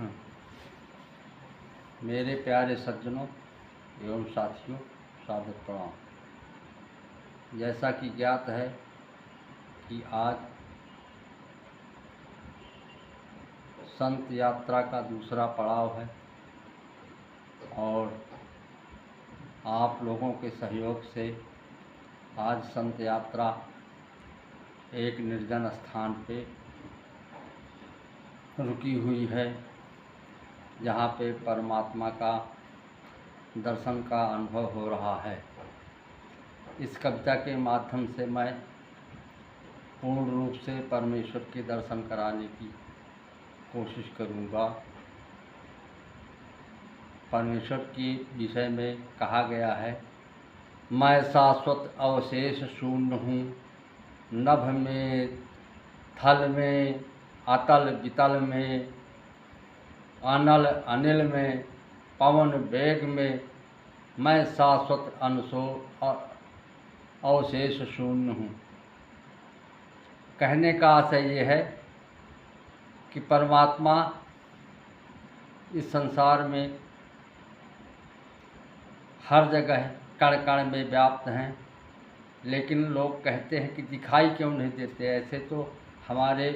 हाँ। मेरे प्यारे सज्जनों एवं साथियों, सादर प्रणाम। जैसा कि ज्ञात है कि आज संत यात्रा का दूसरा पड़ाव है और आप लोगों के सहयोग से आज संत यात्रा एक निर्जन स्थान पे रुकी हुई है, जहाँ पे परमात्मा का दर्शन का अनुभव हो रहा है। इस कविता के माध्यम से मैं पूर्ण रूप से परमेश्वर के दर्शन कराने की कोशिश करूँगा। परमेश्वर के विषय में कहा गया है, मैं शाश्वत अवशेष शून्य हूँ, नभ में, थल में, अतल वितल में, अनल अनिल में, पवन वेग में, मैं शाश्वत अवशेष शून्य हूँ। कहने का आशय ये है कि परमात्मा इस संसार में हर जगह कण कण में व्याप्त हैं, लेकिन लोग कहते हैं कि दिखाई क्यों नहीं देते। ऐसे तो हमारे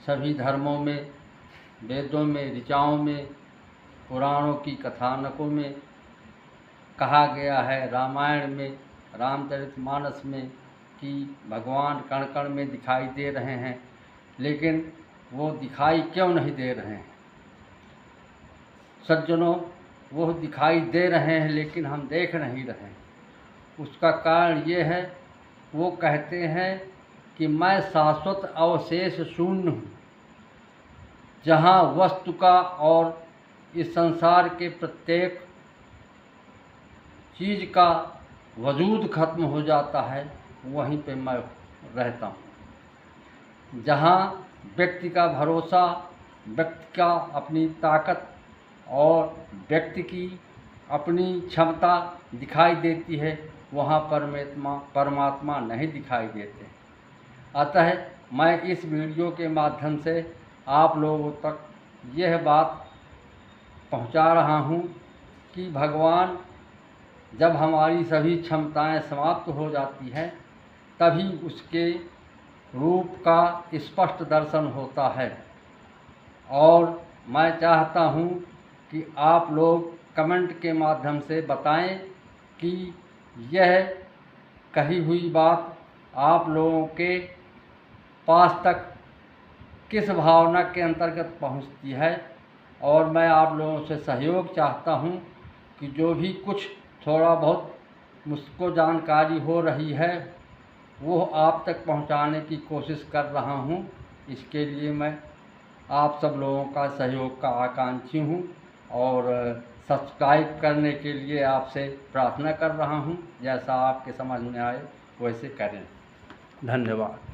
सभी धर्मों में, वेदों में, ऋचाओं में, पुराणों की कथानकों में कहा गया है, रामायण में, रामचरितमानस में, कि भगवान कण कण में दिखाई दे रहे हैं, लेकिन वो दिखाई क्यों नहीं दे रहे हैं। सज्जनों, वो दिखाई दे रहे हैं लेकिन हम देख नहीं रहे हैं। उसका कारण ये है, वो कहते हैं कि मैं शाश्वत अवशेष शून्य हूँ। जहाँ वस्तु का और इस संसार के प्रत्येक चीज़ का वजूद खत्म हो जाता है, वहीं पे मैं रहता हूँ। जहाँ व्यक्ति का भरोसा, व्यक्ति का अपनी ताकत और व्यक्ति की अपनी क्षमता दिखाई देती है, वहाँ परमात्मा नहीं दिखाई देते। अतः मैं इस वीडियो के माध्यम से आप लोगों तक यह बात पहुँचा रहा हूँ कि भगवान जब हमारी सभी क्षमताएं समाप्त हो जाती हैं, तभी उसके रूप का स्पष्ट दर्शन होता है। और मैं चाहता हूँ कि आप लोग कमेंट के माध्यम से बताएं कि यह कही हुई बात आप लोगों के पास तक किस भावना के अंतर्गत पहुँचती है। और मैं आप लोगों से सहयोग चाहता हूँ कि जो भी कुछ थोड़ा बहुत मुझको जानकारी हो रही है, वो आप तक पहुँचाने की कोशिश कर रहा हूँ। इसके लिए मैं आप सब लोगों का सहयोग का आकांक्षी हूँ और सब्सक्राइब करने के लिए आपसे प्रार्थना कर रहा हूँ। जैसा आपके समझ में आए वैसे करें। धन्यवाद।